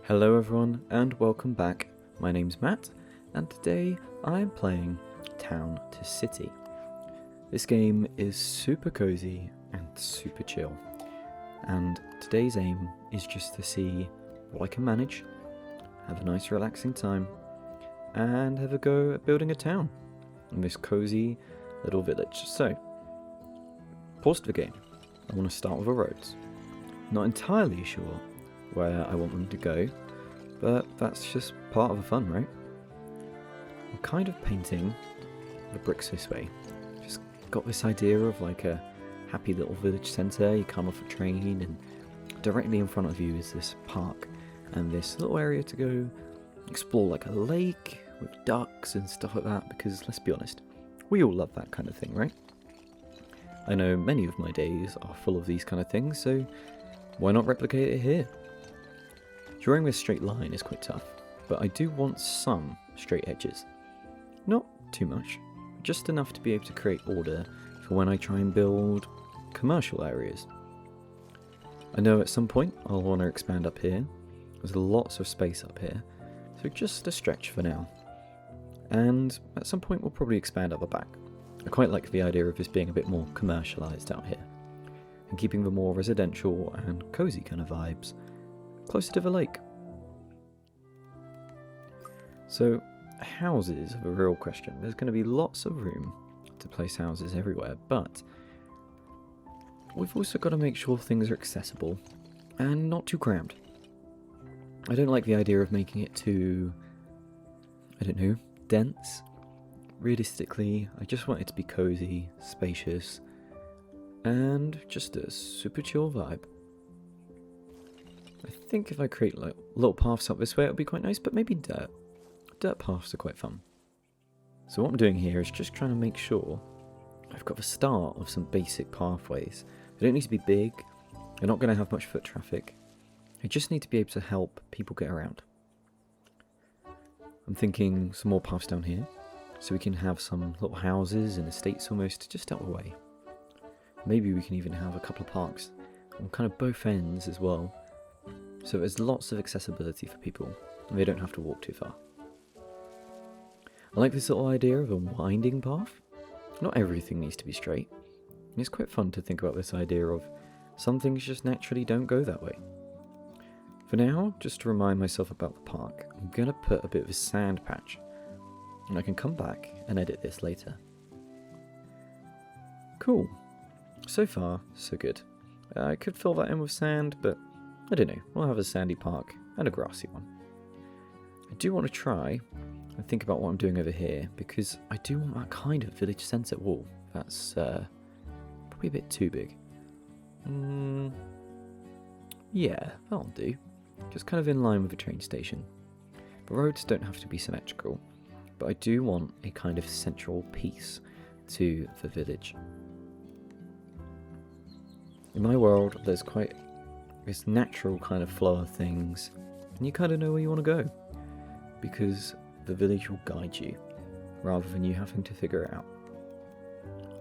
Hello everyone and welcome back. My name's Matt and today I am playing Town to City. This game is super cozy and super chill, and today's aim is just to see what I can manage, have a nice relaxing time, and have a go at building a town in this cozy little village. So, pause the game. I want to start with the roads. Not entirely sure where I want them to go, but that's just part of the fun, right? I'm kind of painting the bricks this way. Just got this idea of like a happy little village centre. You come off a train and directly in front of you is this park and this little area to go explore, like a lake with ducks and stuff like that, because let's be honest, we all love that kind of thing, right? I know many of my days are full of these kind of things, so why not replicate it here? Drawing this straight line is quite tough, but I do want some straight edges. Not too much, just enough to be able to create order for when I try and build commercial areas. I know at some point I'll want to expand up here. There's lots of space up here, so just a stretch for now. And at some point we'll probably expand up the back. I quite like the idea of this being a bit more commercialised out here, and keeping the more residential and cozy kind of vibes closer to the lake. So, houses are a real question. There's going to be lots of room to place houses everywhere, but we've also got to make sure things are accessible and not too crammed. I don't like the idea of making it too, dense. Realistically, I just want it to be cozy, spacious, and just a super chill vibe. I think if I create like little paths up this way, it'll be quite nice, but maybe dirt. Dirt paths are quite fun. So what I'm doing here is just trying to make sure I've got the start of some basic pathways. They don't need to be big, they're not going to have much foot traffic. They just need to be able to help people get around. I'm thinking some more paths down here, so we can have some little houses and estates almost just out the way. Maybe we can even have a couple of parks on kind of both ends as well, so there's lots of accessibility for people and they don't have to walk too far. I like this little idea of a winding path. Not everything needs to be straight, and it's quite fun to think about this idea of some things just naturally don't go that way. For now, just to remind myself about the park, I'm going to put a bit of a sand patch, and I can come back and edit this later. Cool. So far, so good. I could fill that in with sand, but I don't know. We'll have a sandy park and a grassy one. I do want to try and think about what I'm doing over here, because I do want that kind of village centre wall. That's probably a bit too big. Yeah, that'll do. Just kind of in line with the train station. The roads don't have to be symmetrical, but I do want a kind of central piece to the village. In my world, there's quite this natural kind of flow of things, and you kind of know where you want to go, because the village will guide you, rather than you having to figure it out.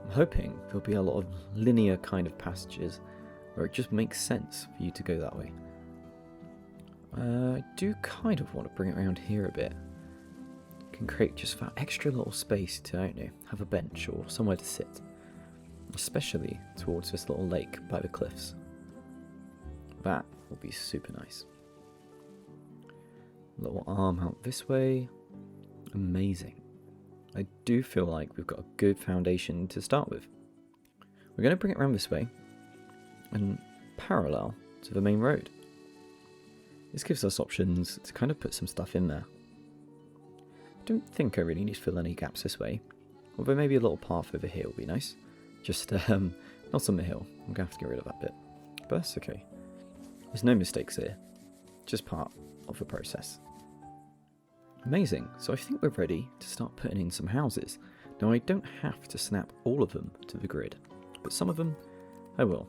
I'm hoping there'll be a lot of linear kind of passages, where it just makes sense for you to go that way. I do kind of want to bring it around here a bit. Can create just that extra little space to, I don't know, have a bench or somewhere to sit. Especially towards this little lake by the cliffs. That will be super nice. Little arm out this way. Amazing. I do feel like we've got a good foundation to start with. We're going to bring it around this way and parallel to the main road. This gives us options to kind of put some stuff in there. I don't think I really need to fill any gaps this way, although maybe a little path over here will be nice. Just not on the hill. I'm going to have to get rid of that bit. But that's okay. There's no mistakes here. Just part of the process. Amazing. So I think we're ready to start putting in some houses. Now I don't have to snap all of them to the grid, but some of them I will.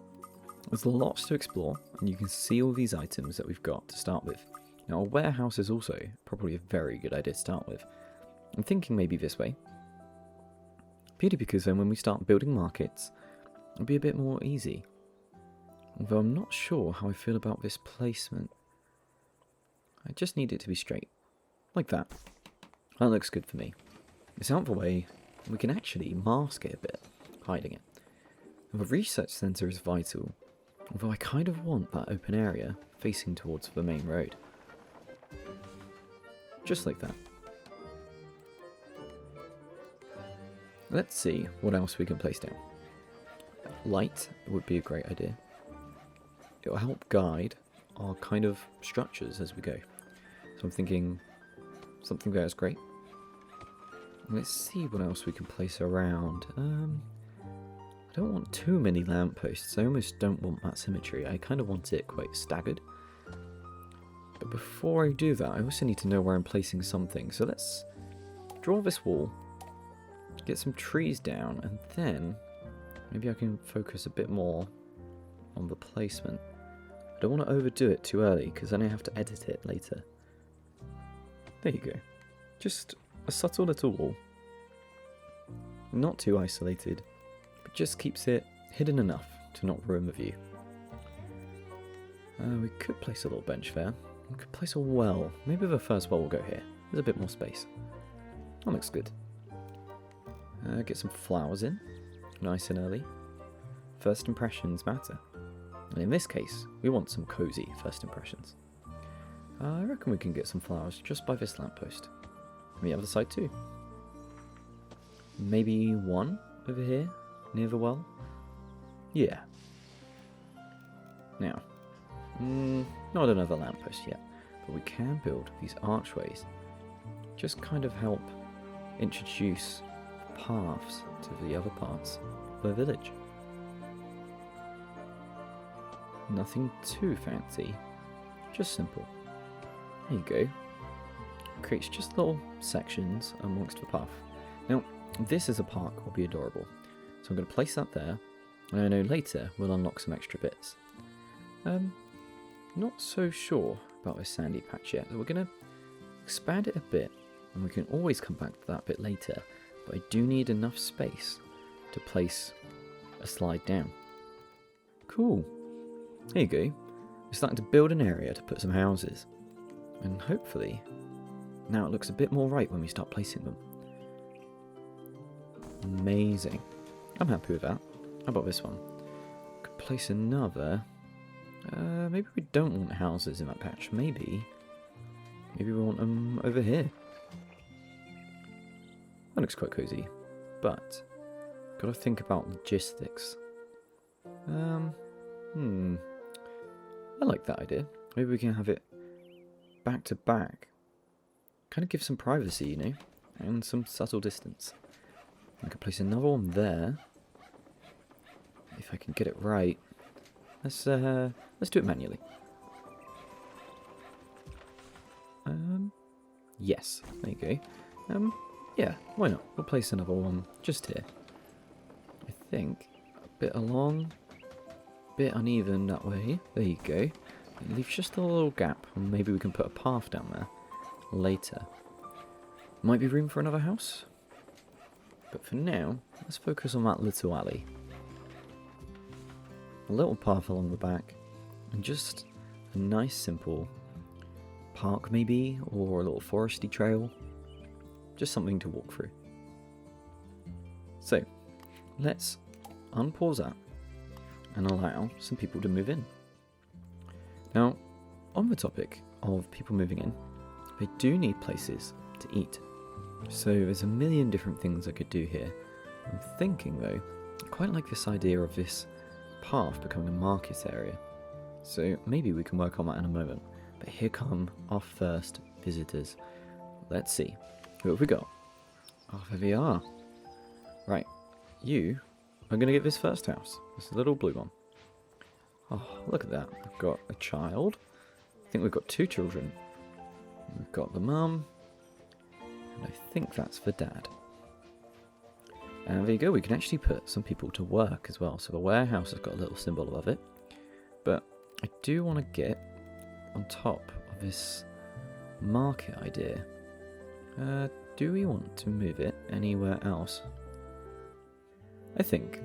There's lots to explore, and you can see all these items that we've got to start with. Now a warehouse is also probably a very good idea to start with. I'm thinking maybe this way. Purely because then when we start building markets, it'll be a bit more easy. Although I'm not sure how I feel about this placement. I just need it to be straight. Like that. That looks good for me. It's out of the way. We can actually mask it a bit, hiding it. The research centre is vital, although I kind of want that open area facing towards the main road. Just like that. Let's see what else we can place down. Light would be a great idea. It will help guide our kind of structures as we go. So I'm thinking something there is great. Let's see what else we can place around. I don't want too many lampposts. I almost don't want that symmetry. I kind of want it quite staggered. But before I do that, I also need to know where I'm placing something. So let's draw this wall, get some trees down, and then maybe I can focus a bit more on the placement. I don't want to overdo it too early, because then I have to edit it later. There you go. Just a subtle little wall. Not too isolated, but just keeps it hidden enough to not ruin the view. We could place a little bench there. We could place a well. Maybe the first well will go here. There's a bit more space. That looks good. Get some flowers in. Nice and early. First impressions matter. And in this case, we want some cozy first impressions. I reckon we can get some flowers just by this lamppost. And the other side too. Maybe one over here, near the well? Yeah. Now, not another lamppost yet, but we can build these archways. Just kind of help introduce paths to the other parts of the village. Nothing too fancy, just simple. There you go. Creates just little sections amongst the path. Now, this as a park will be adorable. So I'm going to place that there, and I know later we'll unlock some extra bits. Not so sure about this sandy patch yet, so we're going to expand it a bit, and we can always come back to that bit later, but I do need enough space to place a slide down. Cool. There you go. We're starting to build an area to put some houses, and hopefully now it looks a bit more right when we start placing them. Amazing. I'm happy with that. How about this one? Could place another. Maybe we don't want houses in that patch. Maybe we want them over here. That looks quite cozy, but gotta think about logistics. I like that idea. Maybe we can have it back to back. Kind of give some privacy, you know, and some subtle distance. I could place another one there. If I can get it right. Let's do it manually. Yes, there you go. Yeah, why not? We'll place another one just here. I think a bit along, bit uneven that way. There you go. It leaves just a little gap, and maybe we can put a path down there later. Might be room for another house, but for now, let's focus on that little alley. A little path along the back, and just a nice simple park maybe, or a little foresty trail. Just something to walk through. So, let's unpause that and allow some people to move in. Now, on the topic of people moving in, they do need places to eat. So there's a million different things I could do here. I'm thinking though, I quite like this idea of this path becoming a market area. So maybe we can work on that in a moment. But here come our first visitors. Let's see. Who have we got? Oh, there they are. Right. You are going to get this first house. This little blue one. Oh, look at that. We've got a child. I think we've got two children. We've got the mum. And I think that's the dad. And there you go. We can actually put some people to work as well. So the warehouse has got a little symbol above it. But I do want to get on top of this market idea. Do we want to move it anywhere else? I think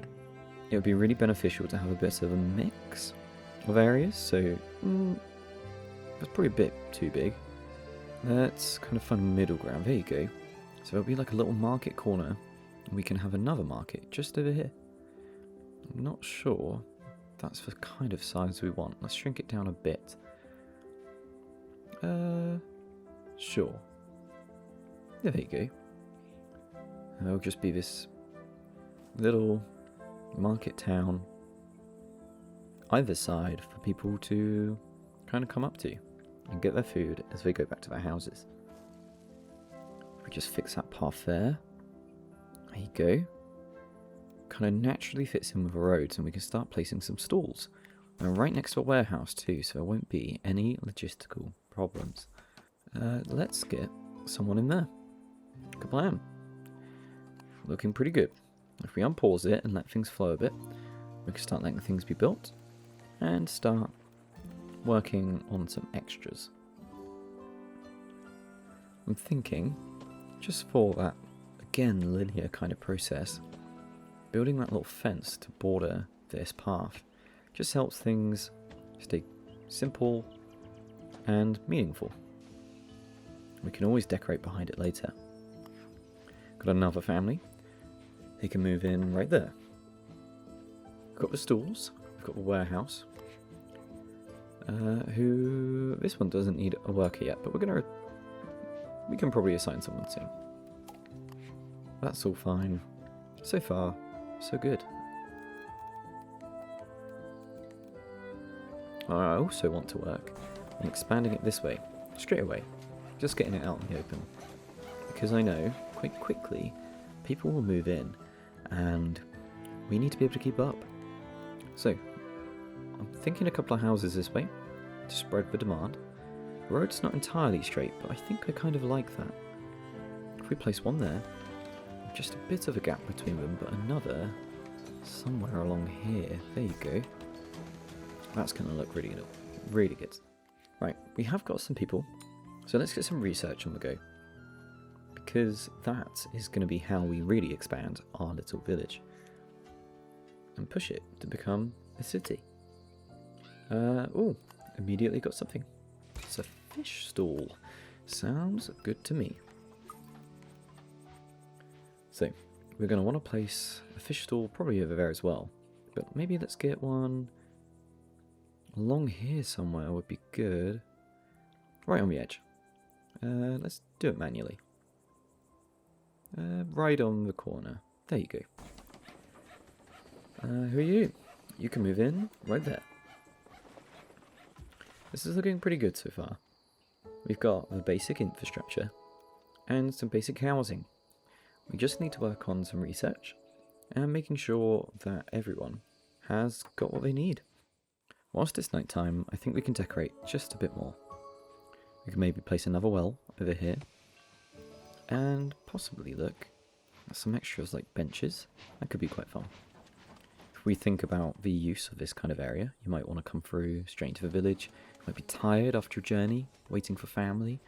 it would be really beneficial to have a bit of a mix of areas, so that's probably a bit too big. Let's kind of find middle ground. There you go. So it'll be like a little market corner. And we can have another market just over here. I'm not sure that's the kind of size we want. Let's shrink it down a bit. Sure. Yeah, there you go. And it'll just be this little market town either side for people to kind of come up to and get their food as they go back to their houses. We just fix that path there. There you go. Kind of naturally fits in with the roads, and we can start placing some stalls. And right next to a warehouse too, so there won't be any logistical problems. Let's get someone in there. Good plan. Looking pretty good. If we unpause it and let things flow a bit, we can start letting things be built and start working on some extras. I'm thinking, just for that, again, linear kind of process, building that little fence to border this path just helps things stay simple and meaningful. We can always decorate behind it later. Got another family. They can move in right there. We've got the stalls. We've got the warehouse. This one doesn't need a worker yet, but we can probably assign someone soon. That's all fine. So far, so good. I also want to work on expanding it this way, straight away. Just getting it out in the open. Because I know, quite quickly, people will move in, and we need to be able to keep up. So, I'm thinking a couple of houses this way, to spread the demand. The road's not entirely straight, but I think I kind of like that. If we place one there, just a bit of a gap between them, but another somewhere along here. There you go. That's going to look really good. Really good. Right, we have got some people, so let's get some research on the go. Because that is going to be how we really expand our little village. And push it to become a city. Oh, immediately got something. It's a fish stall. Sounds good to me. So, we're going to want to place a fish stall probably over there as well. But maybe let's get one along here somewhere would be good. Right on the edge. Let's do it manually. Right on the corner. There you go. Who are you? You can move in right there. This is looking pretty good so far. We've got the basic infrastructure and some basic housing. We just need to work on some research and making sure that everyone has got what they need. Whilst it's night time, I think we can decorate just a bit more. We can maybe place another well over here and possibly look at some extras like benches. That could be quite fun. If we think about the use of this kind of area, you might want to come through straight into the village. You might be tired after a journey, waiting for family,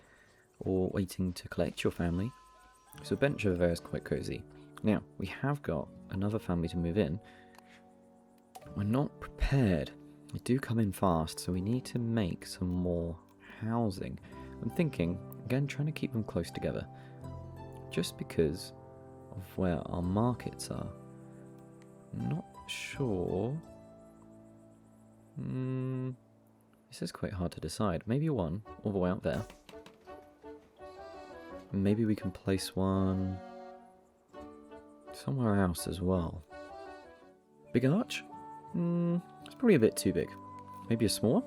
or waiting to collect your family. So a bench over there is quite cozy. Now, we have got another family to move in. We're not prepared. They do come in fast, so we need to make some more housing. I'm thinking, again, trying to keep them close together. Just because of where our markets are. I'm not sure. This is quite hard to decide. Maybe one all the way out there. Maybe we can place one somewhere else as well. Big arch? It's probably a bit too big. Maybe a smaller?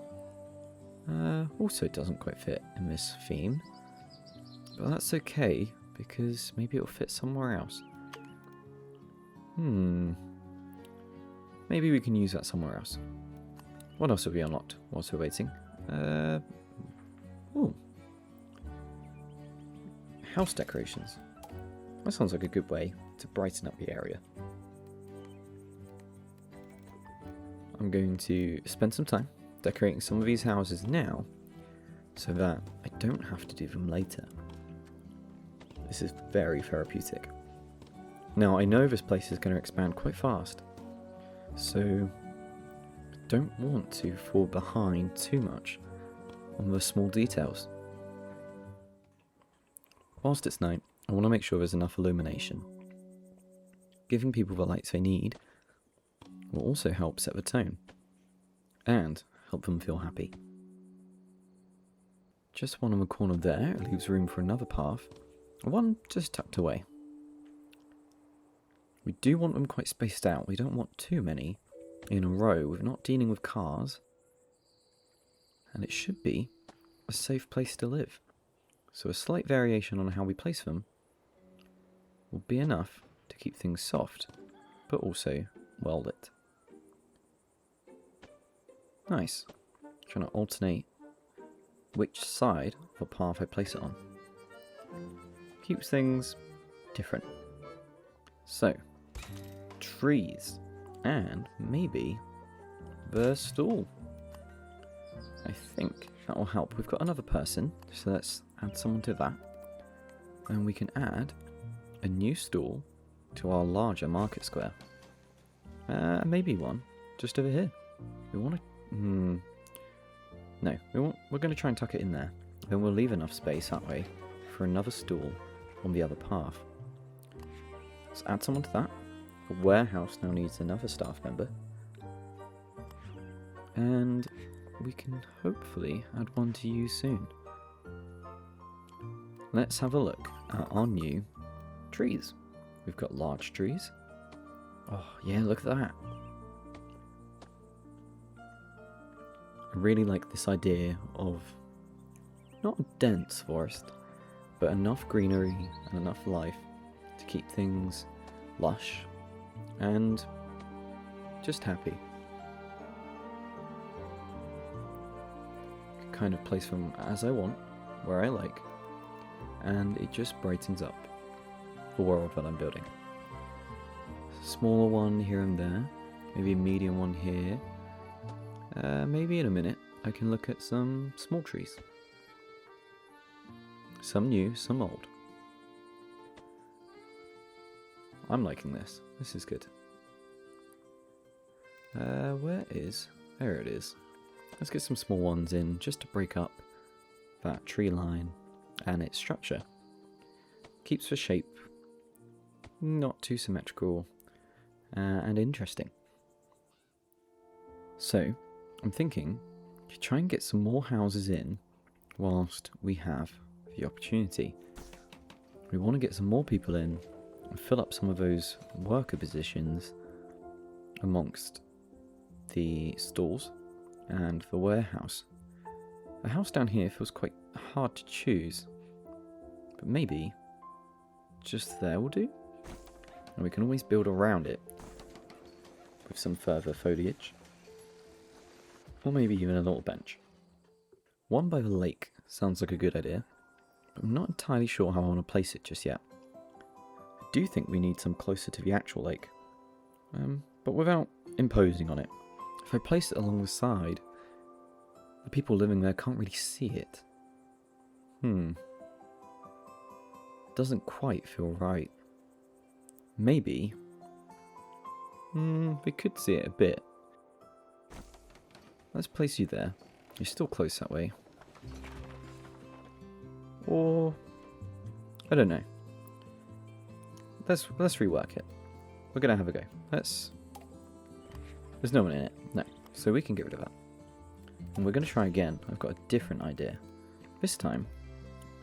Also doesn't quite fit in this theme. But that's okay, because maybe it'll fit somewhere else. Maybe we can use that somewhere else. What else have we unlocked whilst we're waiting? Ooh. House decorations. That sounds like a good way to brighten up the area. I'm going to spend some time decorating some of these houses now so that I don't have to do them later. This is very therapeutic. Now I know this place is going to expand quite fast, so I don't want to fall behind too much on the small details. whilst it's night, I want to make sure there's enough illumination. Giving people the lights they need will also help set the tone, and help them feel happy. Just one on the corner there leaves room for another path, and one just tucked away. We do want them quite spaced out. We don't want too many in a row. We're not dealing with cars, and it should be a safe place to live. So a slight variation on how we place them will be enough to keep things soft, but also well lit. Nice. Trying to alternate which side of a path I place it on. Keeps things different. So, trees, and maybe the stool. I think that will help. We've got another person, so let's add someone to that. And we can add a new stool to our larger market square. Maybe one just over here. We want to... No, we're going to try and tuck it in there. Then we'll leave enough space that way for another stool on the other path. Let's add someone to that. The warehouse now needs another staff member. And we can hopefully add one to you soon. Let's have a look at our new trees. We've got large trees. Oh yeah, look at that. I really like this idea of not a dense forest, but enough greenery and enough life to keep things lush and just happy. Kind of place them as I want, where I like, and it just brightens up the world that I'm building. Smaller one here and there, maybe a medium one here. Maybe in a minute I can look at some small trees. Some new, some old. I'm liking this. This is good. Where is... There it is. Let's get some small ones in just to break up that tree line and its structure. Keeps the shape not too symmetrical and interesting. So, I'm thinking to try and get some more houses in whilst we have the opportunity. We want to get some more people in and fill up some of those worker positions amongst the stalls and the warehouse. The house down here feels quite hard to choose, but maybe just there will do. And we can always build around it with some further foliage. Or maybe even a little bench. One by the lake sounds like a good idea, but I'm not entirely sure how I want to place it just yet. I do think we need some closer to the actual lake, but without imposing on it. If I place it along the side, the people living there can't really see it. Doesn't quite feel right. Maybe we could see it a bit. Let's place you there. You're still close that way. Or I don't know. Let's rework it. We're gonna have a go. There's no one in it. No. So we can get rid of that. And we're gonna try again. I've got a different idea. This time,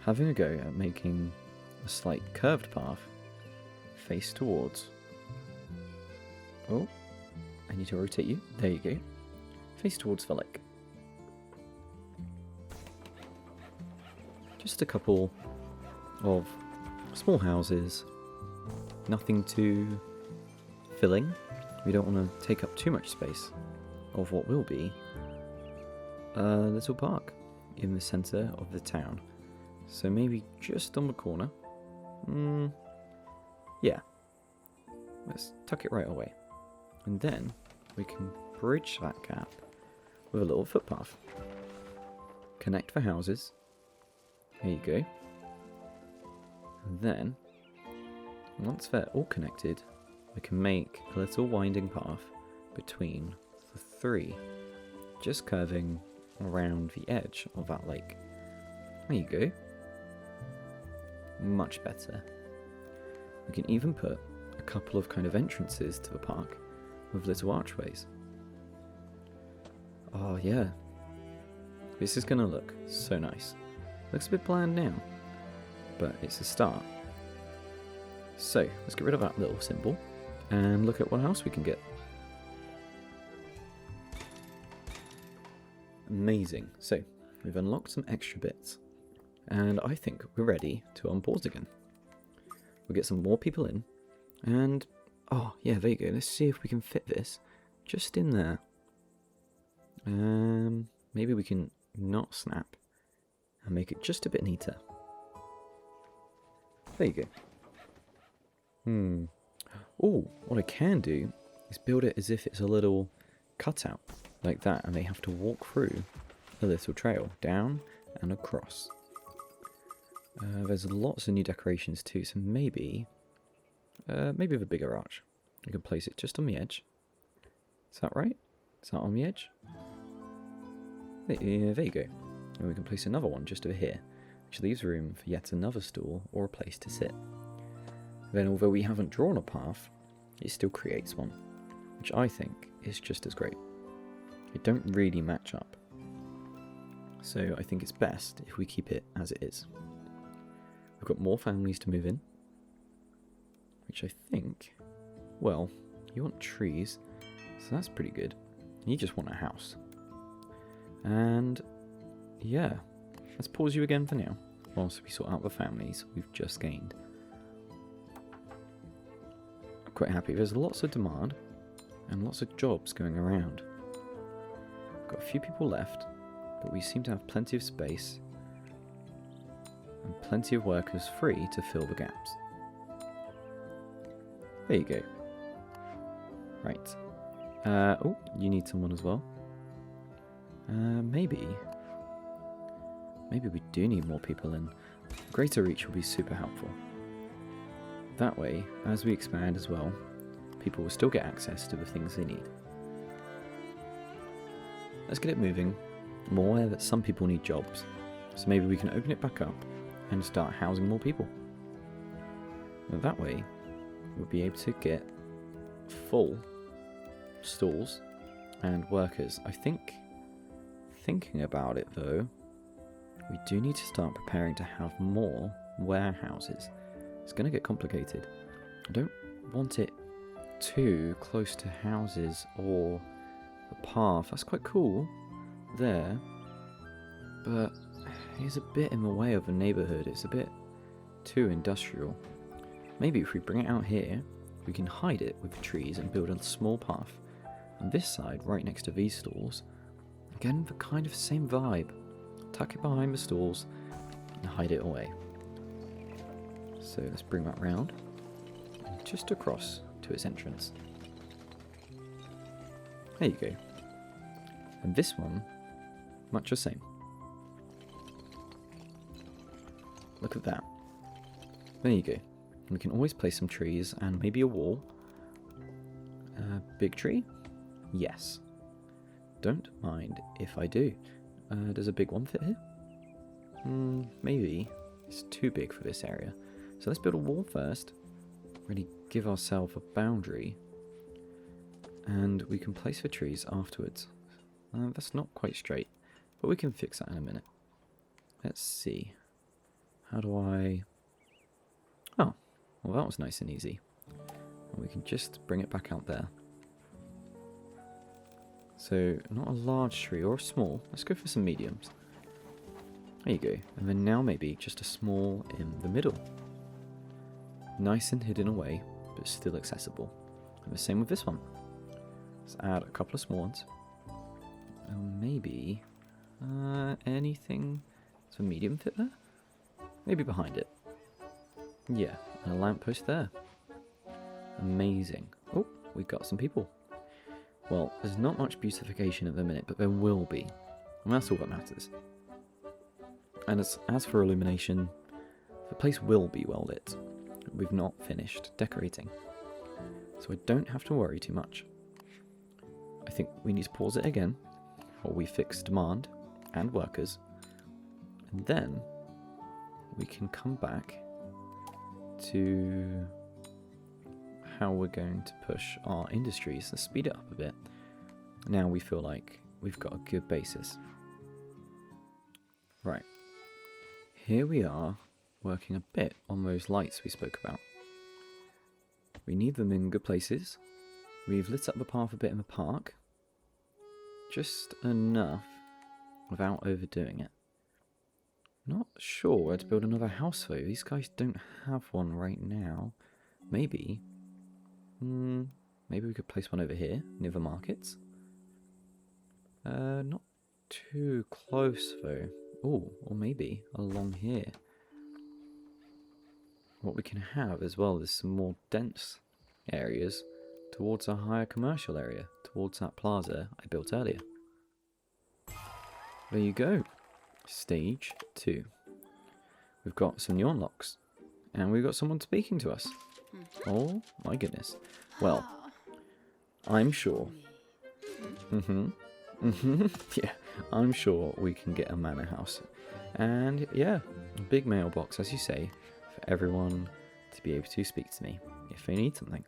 having a go at making a slight curved path face towards... Oh, I need to rotate you. There you go. Face towards the lake. Just a couple of small houses. Nothing too filling. We don't want to take up too much space of what will be a little park in the centre of the town. So maybe just on the corner. Yeah. Let's tuck it right away. And then we can bridge that gap with a little footpath. Connect the houses. There you go. And then, once they're all connected, we can make a little winding path between the three, just curving around the edge of that lake. There you go. much better. We can even put a couple of kind of entrances to the park with little archways. Oh yeah, this is going to look so nice. Looks a bit bland now, but it's a start. So let's get rid of that little symbol and look at what else we can get. Amazing. So we've unlocked some extra bits, and I think we're ready to unpause again. We'll get some more people in, and oh yeah, there you go. Let's see if we can fit this just in there. Maybe we can not snap and make it just a bit neater. There you go. Oh, what I can do is build it as if it's a little cutout like that, and they have to walk through a little trail down and across. There's lots of new decorations too, so maybe with a bigger arch. You can place it just on the edge. Is that right? Is that on the edge? There you go. And we can place another one just over here, which leaves room for yet another stool or a place to sit. Then, although we haven't drawn a path, it still creates one, which I think is just as great. They don't really match up, so I think it's best if we keep it as it is. We've got more families to move in, which I think, well, you want trees, so that's pretty good. You just want a house. And yeah, let's pause you again for now, whilst we sort out the families we've just gained. I'm quite happy. There's lots of demand and lots of jobs going around. Got a few people left, but we seem to have plenty of space and plenty of workers free to fill the gaps. There you go. Right. Oh, you need someone as well. Maybe we do need more people in. Greater reach will be super helpful. That way, as we expand as well, people will still get access to the things they need. Let's get it moving. I'm aware that some people need jobs, so maybe we can open it back up and start housing more people. And that way, we'll be able to get full stalls and workers. I think, thinking about it though, we do need to start preparing to have more warehouses. It's going to get complicated. I don't want it too close to houses or the path. That's quite cool there, but it's a bit in the way of the neighbourhood. It's a bit too industrial. Maybe if we bring it out here, we can hide it with the trees and build a small path. On this side, right next to these stalls, again, the kind of same vibe. Tuck it behind the stalls and hide it away. So let's bring that round and just across to its entrance. There you go. And this one, much the same. Look at that. There you go. We can always place some trees and maybe a wall. Big tree? Yes. Don't mind if I do. Does a big one fit here? Maybe it's too big for this area. So let's build a wall first. Really give ourselves a boundary. And we can place the trees afterwards. That's not quite straight, but we can fix that in a minute. Let's see. How do I... Oh, well that was nice and easy. And we can just bring it back out there. So, not a large tree or a small. Let's go for some mediums. There you go. And then now maybe just a small in the middle. Nice and hidden away, but still accessible. And the same with this one. Let's add a couple of small ones. And maybe anything. Does a medium fit there? Maybe behind it. Yeah, and a lamppost there. Amazing. Oh, we've got some people. Well, there's not much beautification at the minute, but there will be. And that's all that matters. And as for illumination, the place will be well lit. We've not finished decorating. So I don't have to worry too much. I think we need to pause it again, while we fix demand and workers. And then we can come back to how we're going to push our industries. Let's speed it up a bit. Now we feel like we've got a good basis. Right. Here we are, working a bit on those lights we spoke about. We need them in good places. We've lit up the path a bit in the park. Just enough without overdoing it. Not sure where to build another house though. These guys don't have one right now. Maybe. Maybe we could place one over here, near the markets. Not too close though. Oh, or maybe along here. What we can have as well is some more dense areas towards a higher commercial area, towards that plaza I built earlier. There you go. Stage 2. We've got some new unlocks. And we've got someone speaking to us. Oh my goodness. Well, I'm sure. Yeah, I'm sure we can get a manor house. And yeah, a big mailbox, as you say, for everyone to be able to speak to me if they need something.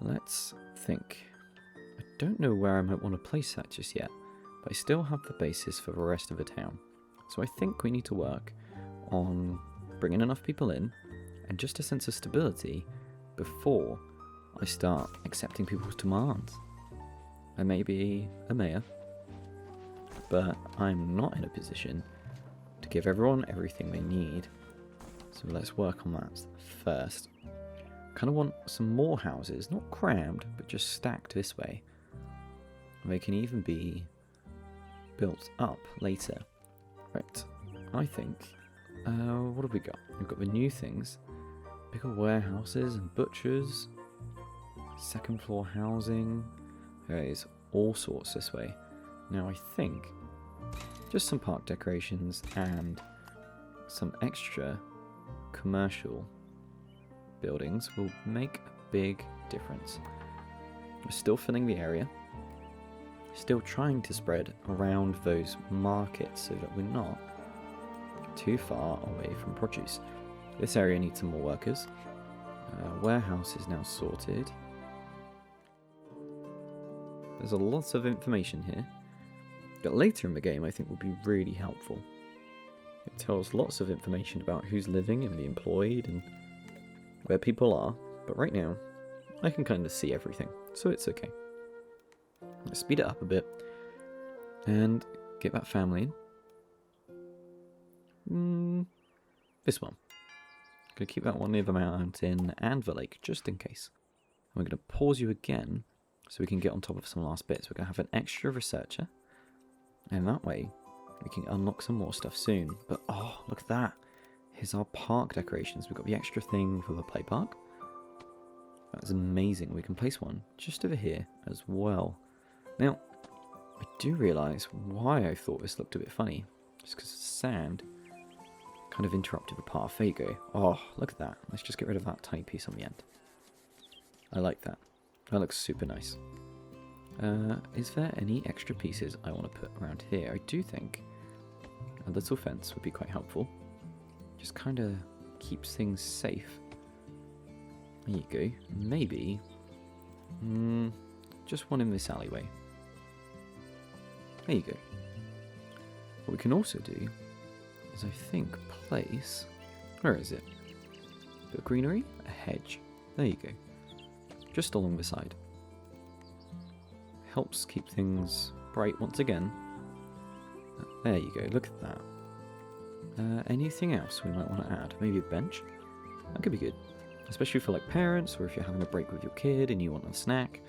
Let's think. I don't know where I might want to place that just yet, but I still have the basis for the rest of the town. So I think we need to work on bringing enough people in and just a sense of stability before I start accepting people's demands. I may be a mayor, but I'm not in a position to give everyone everything they need. So let's work on that first. Kind of want some more houses, not crammed, but just stacked this way. They can even be built up later. Right, I think, what have we got? We've got the new things. Bigger warehouses and butchers. Second floor housing. There is all sorts this way. Now I think just some park decorations and some extra commercial buildings will make a big difference. We're still filling the area. Still trying to spread around those markets so that we're not too far away from produce. This area needs some more workers. Warehouse is now sorted. There's a lot of information here that later in the game I think will be really helpful. It tells lots of information about who's living and the employed and where people are, but right now I can kind of see everything, so it's okay. Let's speed it up a bit and get that family in. This one. Gonna keep that one near the mountain and the lake just in case. And we're gonna pause you again so we can get on top of some last bits. We're gonna have an extra researcher, and that way we can unlock some more stuff soon. But oh, look at that! Here's our park decorations. We've got the extra thing for the play park. That's amazing. We can place one just over here as well. Now, I do realise why I thought this looked a bit funny. Just because the sand kind of interrupted the path. There you go. Oh, look at that. Let's just get rid of that tiny piece on the end. I like that. That looks super nice. Is there any extra pieces I want to put around here? I do think a little fence would be quite helpful. Just kind of keeps things safe. There you go. Maybe just one in this alleyway. There you go. What we can also do is, I think, place... Where is it? A bit of greenery? A hedge. There you go. Just along the side. Helps keep things bright once again. There you go. Look at that. Anything else we might want to add? Maybe a bench? That could be good. Especially for like parents, or if you're having a break with your kid and you want a snack.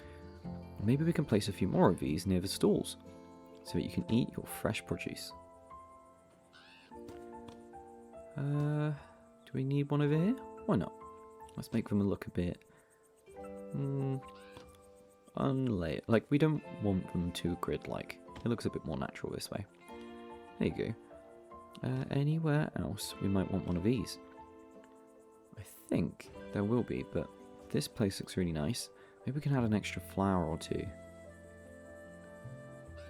Maybe we can place a few more of these near the stalls, so that you can eat your fresh produce. Do we need one over here? Why not? Let's make them look a bit... unlayered. Like, we don't want them too grid-like. It looks a bit more natural this way. There you go. Anywhere else we might want one of these? I think there will be, but this place looks really nice. Maybe we can add an extra flower or two.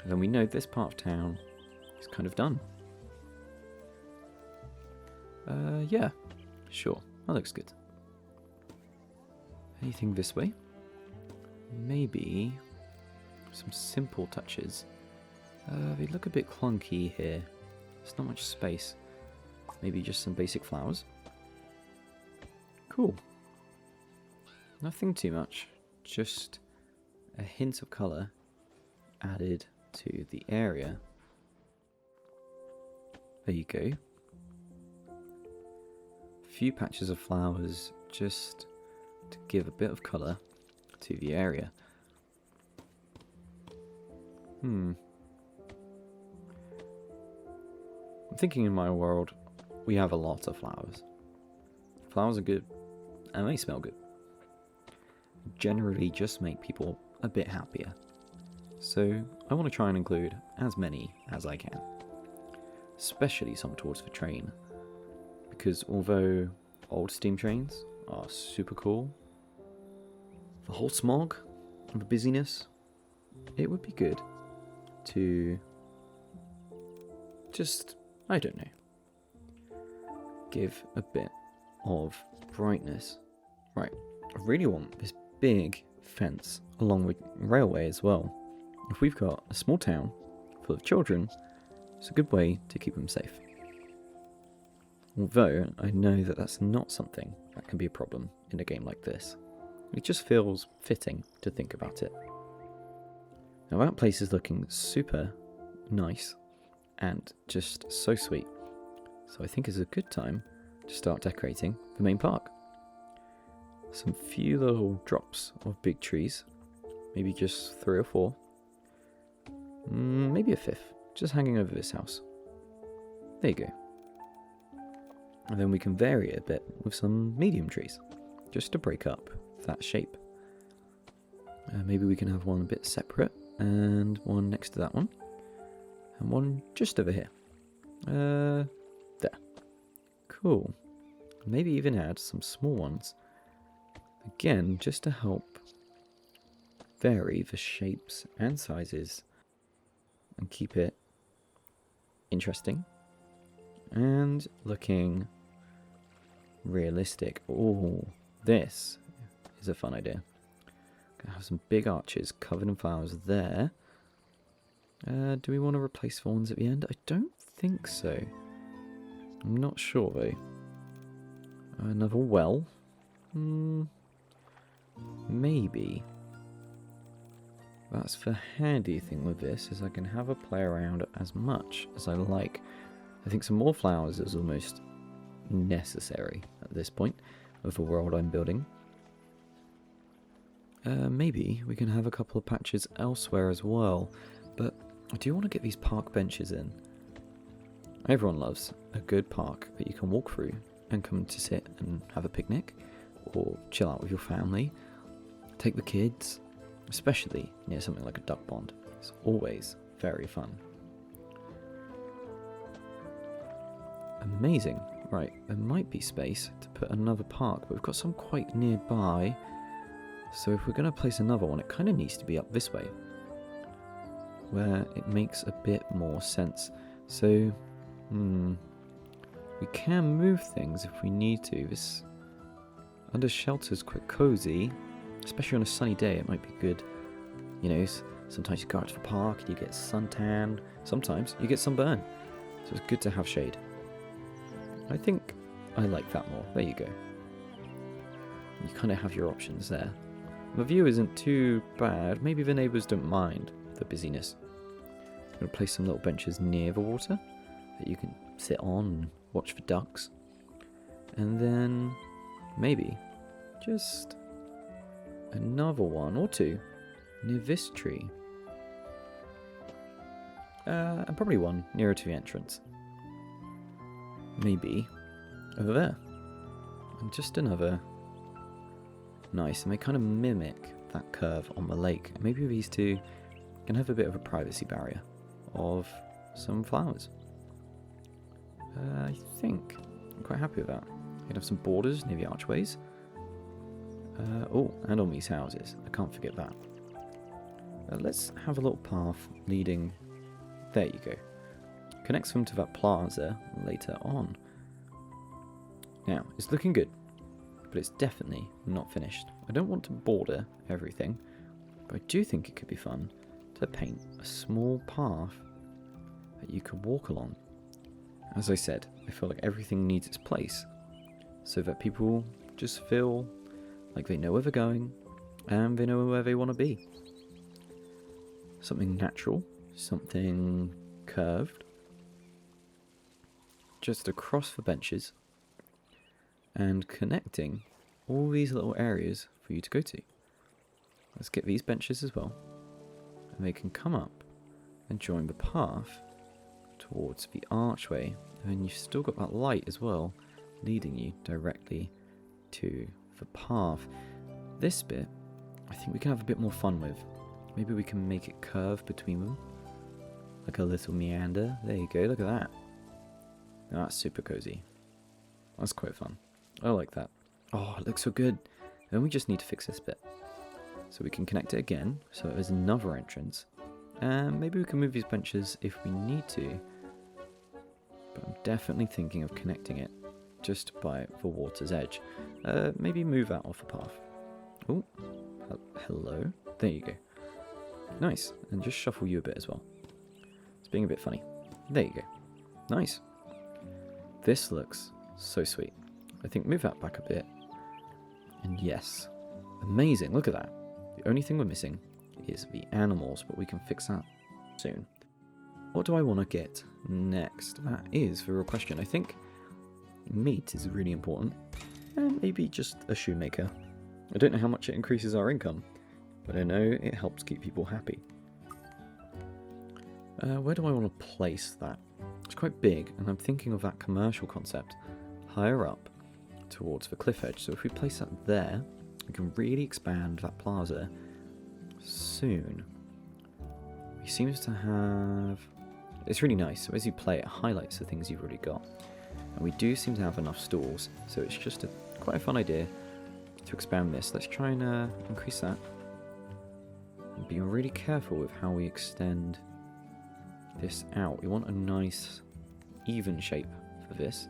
And then we know this part of town is kind of done. Yeah. Sure, that looks good. Anything this way? Maybe some simple touches. They look a bit clunky here. There's not much space. Maybe just some basic flowers. Cool. Nothing too much. Just a hint of colour added to the area. There you go. A few patches of flowers just to give a bit of colour to the area. I'm thinking in my world, we have a lot of flowers. Flowers are good, and they smell good. Generally just make people a bit happier. So I want to try and include as many as I can. Especially some towards the train. Because although old steam trains are super cool, the whole smog and the busyness, it would be good to just, I don't know, give a bit of brightness. Right, I really want this big fence along the railway as well. If we've got a small town full of children, it's a good way to keep them safe. Although I know that that's not something that can be a problem in a game like this. It just feels fitting to think about it. Now that place is looking super nice and just so sweet. So I think it's a good time to start decorating the main park. Some few little drops of big trees, maybe just 3 or 4, maybe a 5th, just hanging over this house. There you go. And then we can vary it a bit with some medium trees, just to break up that shape. Maybe we can have one a bit separate, and one next to that one, and one just over here. There. Cool. Maybe even add some small ones. Again, just to help vary the shapes and sizes and keep it interesting and looking realistic. Oh, this is a fun idea. Gonna have some big arches covered in flowers there. Do we want to replace the ones at the end? I don't think so. I'm not sure though. Another well. Maybe. That's the handy thing with this, is I can have a play around as much as I like. I think some more flowers is almost necessary at this point of the world I'm building. Maybe we can have a couple of patches elsewhere as well, but I do want to get these park benches in. Everyone loves a good park that you can walk through and come to sit and have a picnic, or chill out with your family, take the kids, especially near something like a duck pond. It's always very fun. Amazing. Right, there might be space to put another park, but we've got some quite nearby. So if we're going to place another one, it kind of needs to be up this way, where it makes a bit more sense. So, we can move things if we need to. This under shelter's quite cozy, especially on a sunny day. It might be good. You know, sometimes you go out to the park and you get suntan. Sometimes you get sunburn. So it's good to have shade. I think I like that more. There you go. You kind of have your options there. The view isn't too bad. Maybe the neighbours don't mind the busyness. I'm going to place some little benches near the water that you can sit on and watch the ducks. And then maybe just another one or two near this tree. And probably one nearer to the entrance. Maybe over there. And just another. Nice, and they kind of mimic that curve on the lake. And maybe these two can have a bit of a privacy barrier of some flowers. I think I'm quite happy with that. You can have some borders near the archways. Oh, and on these houses. I can't forget that. Let's have a little path leading. There you go. Connects them to that plaza later on. Now, it's looking good, but it's definitely not finished. I don't want to border everything, but I do think it could be fun to paint a small path that you could walk along. As I said, I feel like everything needs its place, so that people just feel like they know where they're going, and they know where they want to be. Something natural, something curved, just across the benches, and connecting all these little areas for you to go to. Let's get these benches as well, and they can come up and join the path towards the archway, and then you've still got that light as well, leading you directly to the path. This bit, I think we can have a bit more fun with. Maybe we can make it curve between them, like a little meander. There you go, look at that. Now that's super cozy. That's quite fun. I like that. Oh, it looks so good. Then we just need to fix this bit. So we can connect it again, so there's another entrance. And maybe we can move these benches if we need to. But I'm definitely thinking of connecting it just by the water's edge. Maybe move that off the path. Oh, hello. There you go. Nice. And just shuffle you a bit as well. It's being a bit funny. There you go. Nice. This looks so sweet. I think move that back a bit. And yes. Amazing. Look at that. The only thing we're missing is the animals, but we can fix that soon. What do I want to get next? That is the real question. I think meat is really important. And maybe just a shoemaker. I don't know how much it increases our income, but I know it helps keep people happy. Where do I want to place that? It's quite big, and I'm thinking of that commercial concept higher up towards the cliff edge. So if we place that there, we can really expand that plaza soon. He seems to have... It's really nice, so as you play it highlights the things you've already got. And we do seem to have enough stalls, so it's just quite a fun idea to expand this. Let's try and increase that. And be really careful with how we extend this out. We want a nice even shape for this,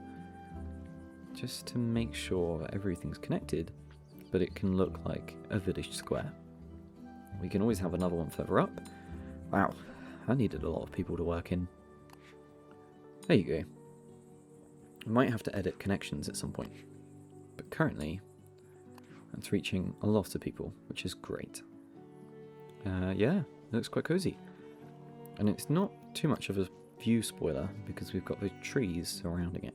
just to make sure that everything's connected, but it can look like a village square. We can always have another one further up. Wow, I needed a lot of people to work in. There you go. I might have to edit connections at some point, but currently that's reaching a lot of people, which is great. Yeah, it looks quite cozy. And it's not too much of a view spoiler because we've got the trees surrounding it.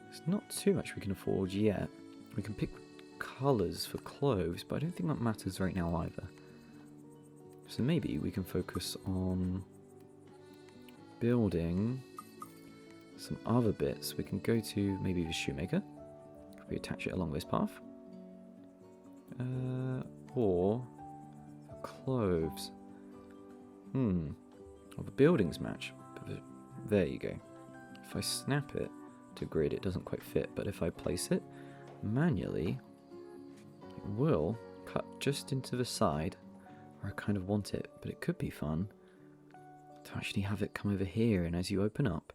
There's not too much we can afford yet. We can pick colours for clothes, but I don't think that matters right now either. So maybe we can focus on building some other bits. We can go to maybe the shoemaker. If we attach it along this path. Or the clothes. Well, the buildings match. But there you go. If I snap it to grid, it doesn't quite fit. But if I place it manually, it will cut just into the side where I kind of want it. But it could be fun to actually have it come over here. And as you open up,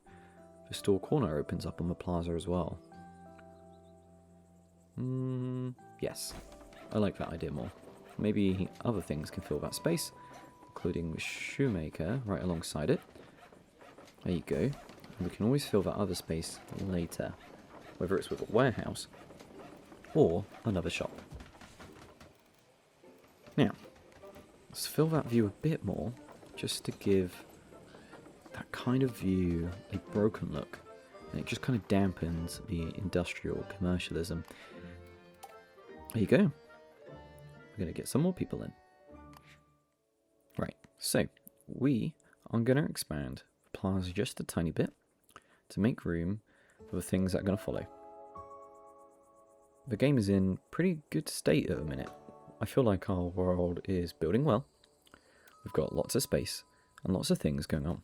the store corner opens up on the plaza as well. Yes. I like that idea more. Maybe other things can fill that space, including the shoemaker right alongside it. There you go. And we can always fill that other space later, whether it's with a warehouse or another shop. Now, let's fill that view a bit more, just to give that kind of view a broken look. And it just kind of dampens the industrial commercialism. There you go. We're going to get some more people in. Right, so we are going to expand the plaza just a tiny bit to make room for the things that are going to follow. The game is in pretty good state at the minute. I feel like our world is building well. We've got lots of space and lots of things going on.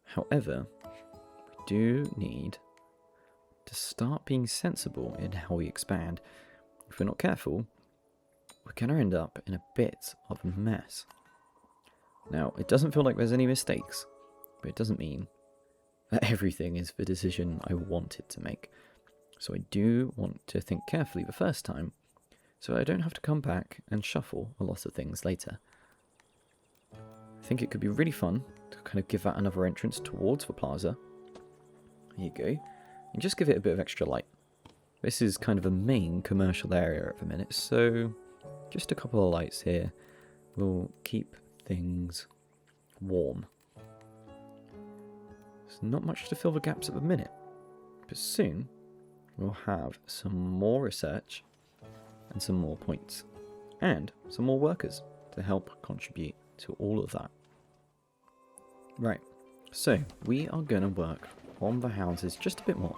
However, we do need to start being sensible in how we expand. If we're not careful, we're going to end up in a bit of a mess. Now, it doesn't feel like there's any mistakes, but it doesn't mean that everything is the decision I wanted to make. So I do want to think carefully the first time, so I don't have to come back and shuffle a lot of things later. I think it could be really fun to kind of give that another entrance towards the plaza. There you go. And just give it a bit of extra light. This is kind of a main commercial area at the minute, so just a couple of lights here will keep things warm. There's not much to fill the gaps at the minute, but soon we'll have some more research and some more points and some more workers to help contribute to all of that. Right, so we are going to work on the houses just a bit more,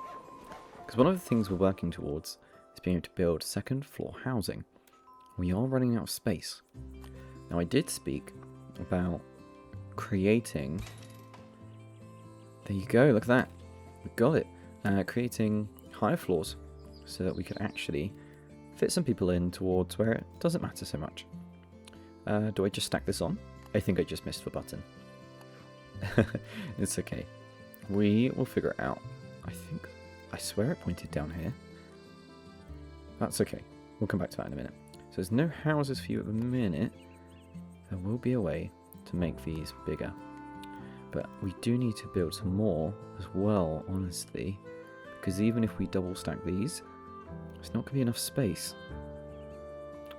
because one of the things we're working towards is being able to build second floor housing. We are running out of space. Now I did speak about creating, there you go, look at that, we got it, creating higher floors so that we could actually fit some people in towards where it doesn't matter so much. Do I just stack this on? I think I just missed the button. It's okay. We will figure it out. I swear it pointed down here. That's okay. We'll come back to that in a minute. So there's no houses for you at the minute. There will be a way to make these bigger. But we do need to build some more as well, honestly. Because even if we double stack these, there's not going to be enough space.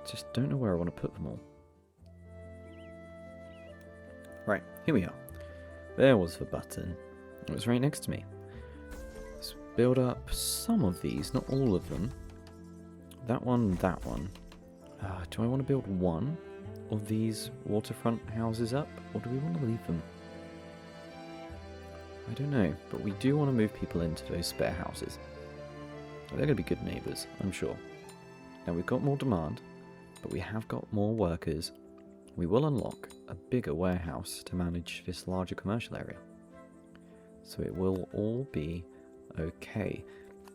Just don't know where I want to put them all. Right, here we are. There was the button. It was right next to me. Let's build up some of these, not all of them. That one, that one. Do I want to build one of these waterfront houses up, or do we want to leave them? I don't know, but we do want to move people into those spare houses. They're going to be good neighbours, I'm sure. Now we've got more demand, but we have got more workers. We will unlock a bigger warehouse to manage this larger commercial area. So it will all be okay.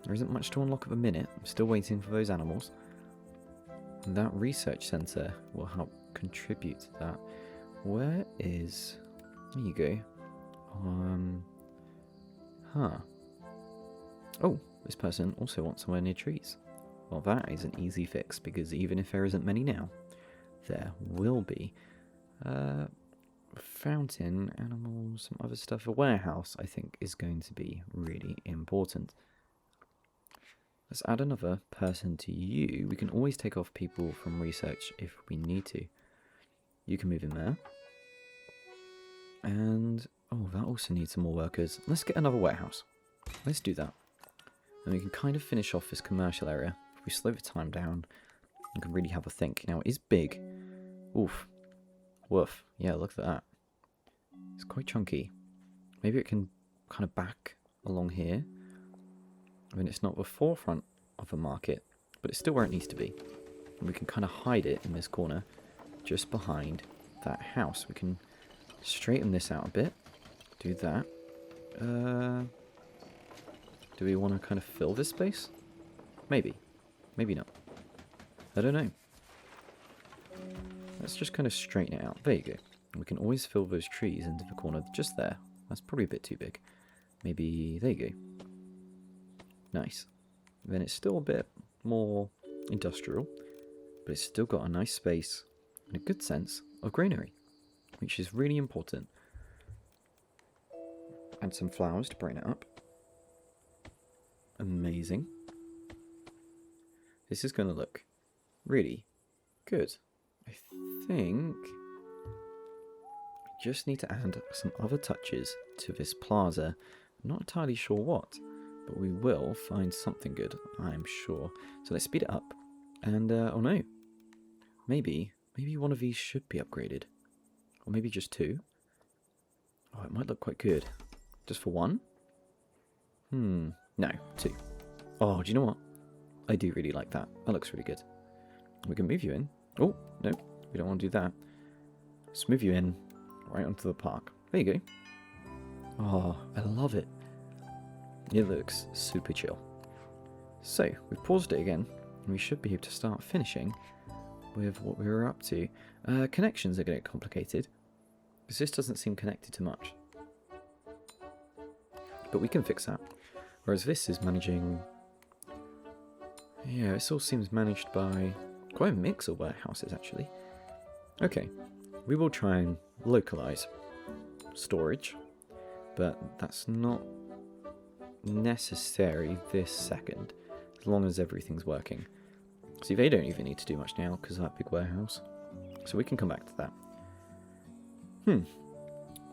There isn't much to unlock at the minute. I'm still waiting for those animals. And that research centre will help contribute to that. Where is... There you go. Oh, this person also wants somewhere near trees. Well, that is an easy fix, because even if there isn't many now, there will be. Fountain, animals, some other stuff. A warehouse, I think, is going to be really important. Let's add another person to you. We can always take off people from research if we need to. You can move in there. And, oh, that also needs some more workers. Let's get another warehouse. Let's do that. And we can kind of finish off this commercial area. If we slow the time down, we can really have a think. Now, it is big. Oof. Woof. Yeah, look at that. It's quite chunky. Maybe it can kind of back along here. I mean, it's not the forefront of the market, but it's still where it needs to be. And we can kind of hide it in this corner, just behind that house. We can straighten this out a bit. Do that. Do we want to kind of fill this space? Maybe. Maybe not. I don't know. Let's just kind of straighten it out. There you go. We can always fill those trees into the corner just there. That's probably a bit too big. Maybe... There you go. Nice. Then it's still a bit more industrial, but it's still got a nice space and a good sense of greenery, which is really important. Add some flowers to brighten it up. Amazing. This is going to look really good. I think we just need to add some other touches to this plaza. I'm not entirely sure what, but we will find something good, I'm sure. So let's speed it up. And, oh no. Maybe one of these should be upgraded. Or maybe just two. Oh, it might look quite good. Just for one? No, two. Oh, do you know what? I do really like that. That looks really good. We can move you in. Oh, no, we don't want to do that. Let's move you in right onto the park. There you go. Oh, I love it. It looks super chill. So, we've paused it again, and we should be able to start finishing with what we were up to. Connections are going to get complicated, because this doesn't seem connected to much. But we can fix that. Whereas this is managing Yeah, this all seems managed by quite a mix of warehouses, actually. Okay, we will try and localize storage, but that's not necessary this second, as long as everything's working. See, they don't even need to do much now because of that big warehouse, so we can come back to that.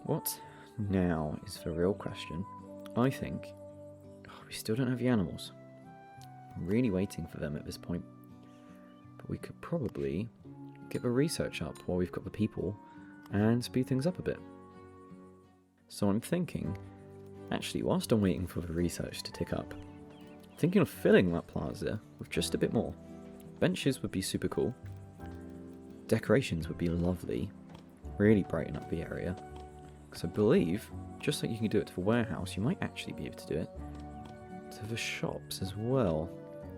What now is the real question. I think we still don't have the animals. I'm really waiting for them at this point, but we could probably get the research up while we've got the people and speed things up a bit. So I'm thinking, actually, whilst I'm waiting for the research to tick up, I'm thinking of filling that plaza with just a bit more. Benches would be super cool. Decorations would be lovely. Really brighten up the area. Because I believe, just like you can do it to the warehouse, you might actually be able to do it to the shops as well.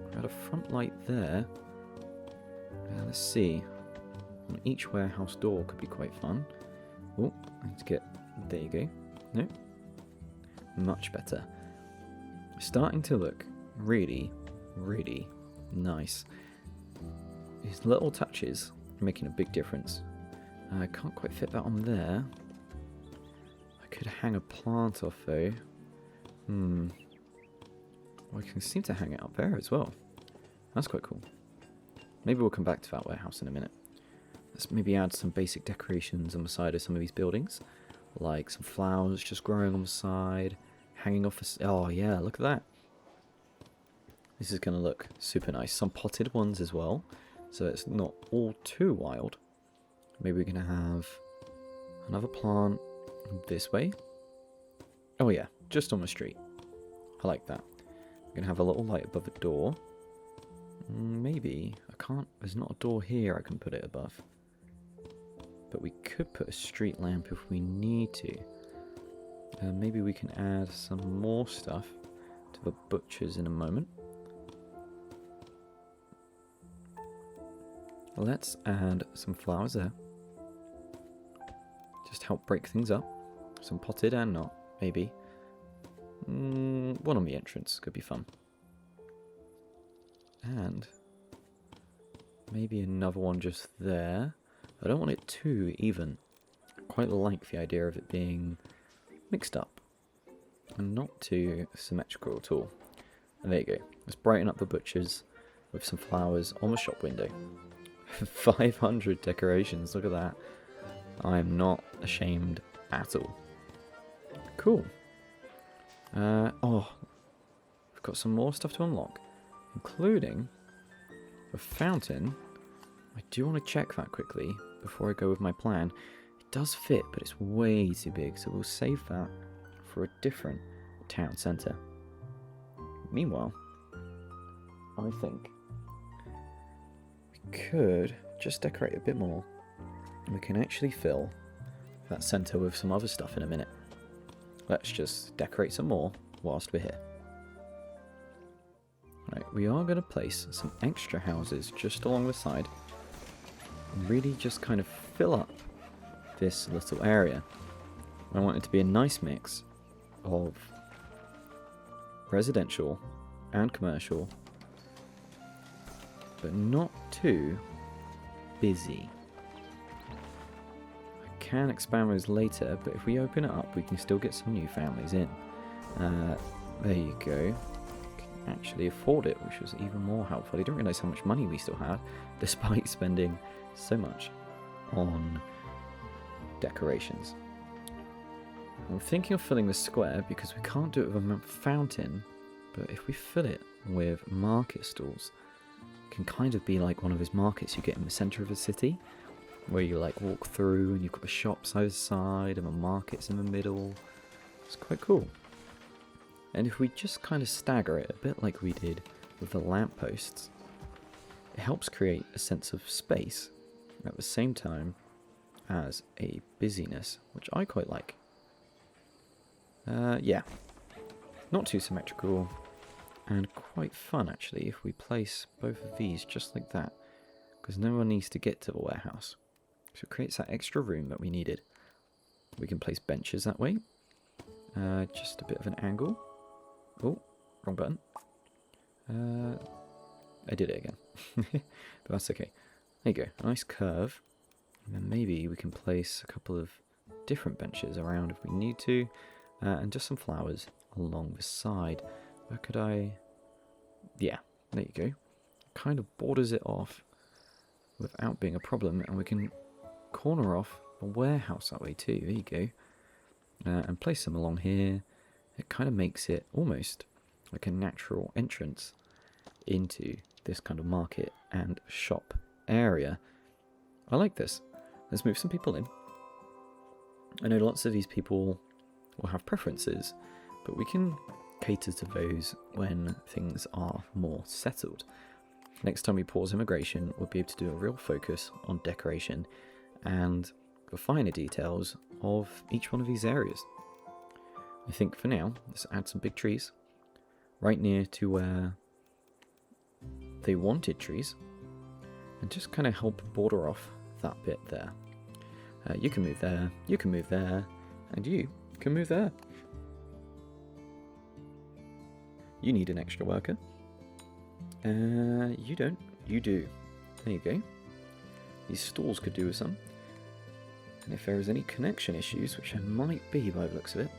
We had a front light there. Let's see. On each warehouse door could be quite fun. Oh, I need to get... There you go. No. Much better. Starting to look really, really nice. These little touches are making a big difference. I can't quite fit that on there. I could hang a plant off though. Well, I can seem to hang it up there as well. That's quite cool. Maybe we'll come back to that warehouse in a minute. Let's maybe add some basic decorations on the side of some of these buildings. Like some flowers just growing on the side. Hanging off the... Oh yeah, look at that. This is going to look super nice. Some potted ones as well. So it's not all too wild. Maybe we're going to have another plant this way. Oh yeah, just on the street. I like that. We're going to have a little light above the door. Maybe, I can't, there's not a door here I can put it above. But we could put a street lamp if we need to. Maybe we can add some more stuff to the butchers in a moment. Let's add some flowers there. Just help break things up. Some potted and not, maybe. One on the entrance could be fun. And maybe another one just there. I don't want it too even. I quite like the idea of it being mixed up and not too symmetrical at all. And there you go. Let's brighten up the butchers with some flowers on the shop window. 500 decorations, look at that. I am not ashamed at all. Cool. Oh, we've got some more stuff to unlock, including a fountain. I do want to check that quickly before I go with my plan. It does fit, but it's way too big, so we'll save that for a different town centre. Meanwhile, I think we could just decorate a bit more, and we can actually fill that centre with some other stuff in a minute. Let's just decorate some more whilst we're here. Right, we are going to place some extra houses just along the side and really just kind of fill up this little area. I want it to be a nice mix of residential and commercial, but not too busy. I can expand those later, but if we open it up, we can still get some new families in. There you go. Can actually afford it, which was even more helpful. I didn't realise how much money we still had, despite spending so much on decorations. I'm thinking of filling the square because we can't do it with a fountain, but if we fill it with market stalls, it can kind of be like one of those markets you get in the centre of a city, where you like walk through and you've got the shops either side and the markets in the middle. It's quite cool. And if we just kind of stagger it a bit like we did with the lampposts, it helps create a sense of space at the same time as a busyness, which I quite like. Yeah, not too symmetrical, and quite fun actually if we place both of these just like that, because no one needs to get to the warehouse. So it creates that extra room that we needed. We can place benches that way, just a bit of an angle. Oh, wrong button. I did it again. But that's okay. There you go. A nice curve. And then maybe we can place a couple of different benches around if we need to. And just some flowers along the side. Where could I... Yeah, there you go. Kind of borders it off without being a problem. And we can corner off a warehouse that way too. There you go. And place them along here. It kind of makes it almost like a natural entrance into this kind of market and shop area. I like this. Let's move some people in. I know lots of these people will have preferences, but we can cater to those when things are more settled. Next time we pause immigration, we'll be able to do a real focus on decoration and the finer details of each one of these areas. I think for now, let's add some big trees right near to where they wanted trees and just kind of help border off that bit there. You can move there, you can move there, and you can move there. You need an extra worker. You don't. You do. There you go. These stalls could do with some. And if there is any connection issues, which there might be by the looks of it,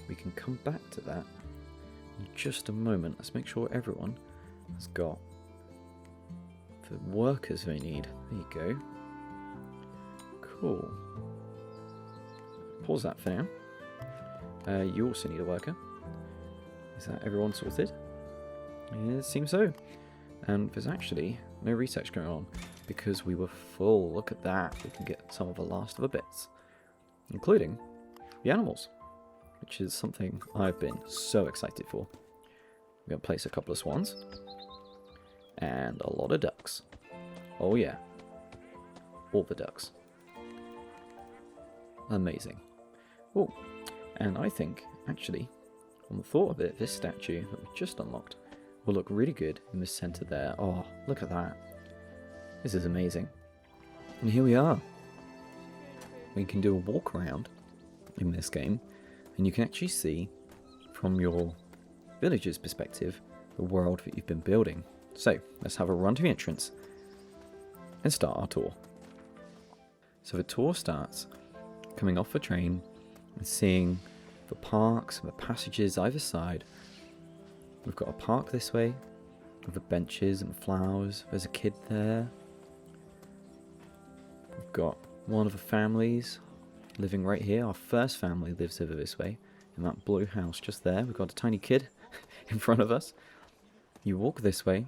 we can come back to that in just a moment. Let's make sure everyone has got the workers they need. There you go. Cool. Pause that for now. You also need a worker. Is that everyone sorted? Yeah, it seems so. And there's actually no research going on because we were full. Look at that. We can get some of the last of the bits, including the animals, which is something I've been so excited for. We're going to place a couple of swans and a lot of ducks. Oh yeah, all the ducks. Amazing. Oh, and I think, actually, on the thought of it, this statue that we just unlocked will look really good in the centre there. Oh, look at that. This is amazing. And here we are. We can do a walk around in this game, and you can actually see from your villager's perspective the world that you've been building. So, let's have a run to the entrance and start our tour. So the tour starts coming off the train and seeing the parks and the passages either side. We've got a park this way with the benches and flowers. There's a kid there. We've got one of the families living right here. Our first family lives over this way in that blue house just there. We've got a tiny kid in front of us. You walk this way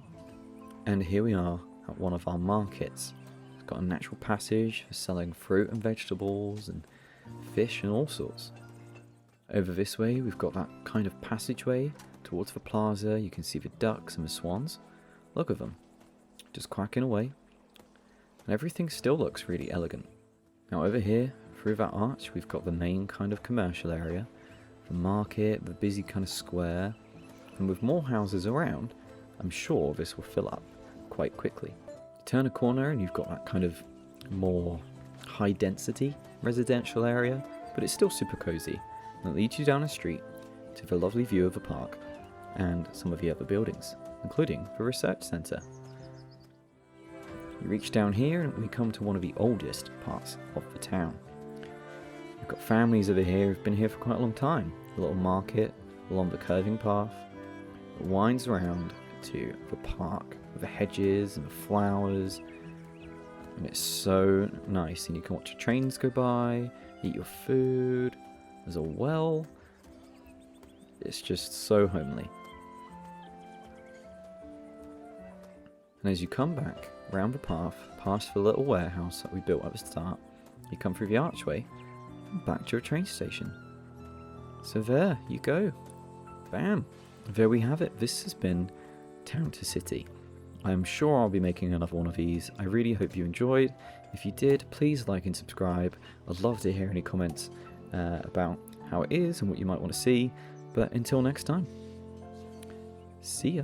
and here we are at one of our markets. It's got a natural passage for selling fruit and vegetables and fish and all sorts. Over this way we've got that kind of passageway towards the plaza. You can see the ducks and the swans. Look at them, just quacking away. And everything still looks really elegant. Now over here, through that arch, we've got the main kind of commercial area, the market, the busy kind of square, and with more houses around, I'm sure this will fill up quite quickly. Turn a corner and you've got that kind of more high density residential area, but it's still super cozy, and it leads you down a street to the lovely view of the park and some of the other buildings, including the research centre. You reach down here and we come to one of the oldest parts of the town. You've got families over here who've been here for quite a long time. A little market along the curving path. It winds around to the park with the hedges and the flowers. And it's so nice. And you can watch the trains go by, eat your food. There's a well. It's just so homely. And as you come back round the path, past the little warehouse that we built at the start, you come through the archway and back to your train station. So there you go. Bam! There we have it. This has been Town to City. I'm sure I'll be making another one of these. I really hope you enjoyed. If you did, please like and subscribe. I'd love to hear any comments about how it is and what you might want to see. But until next time, see ya.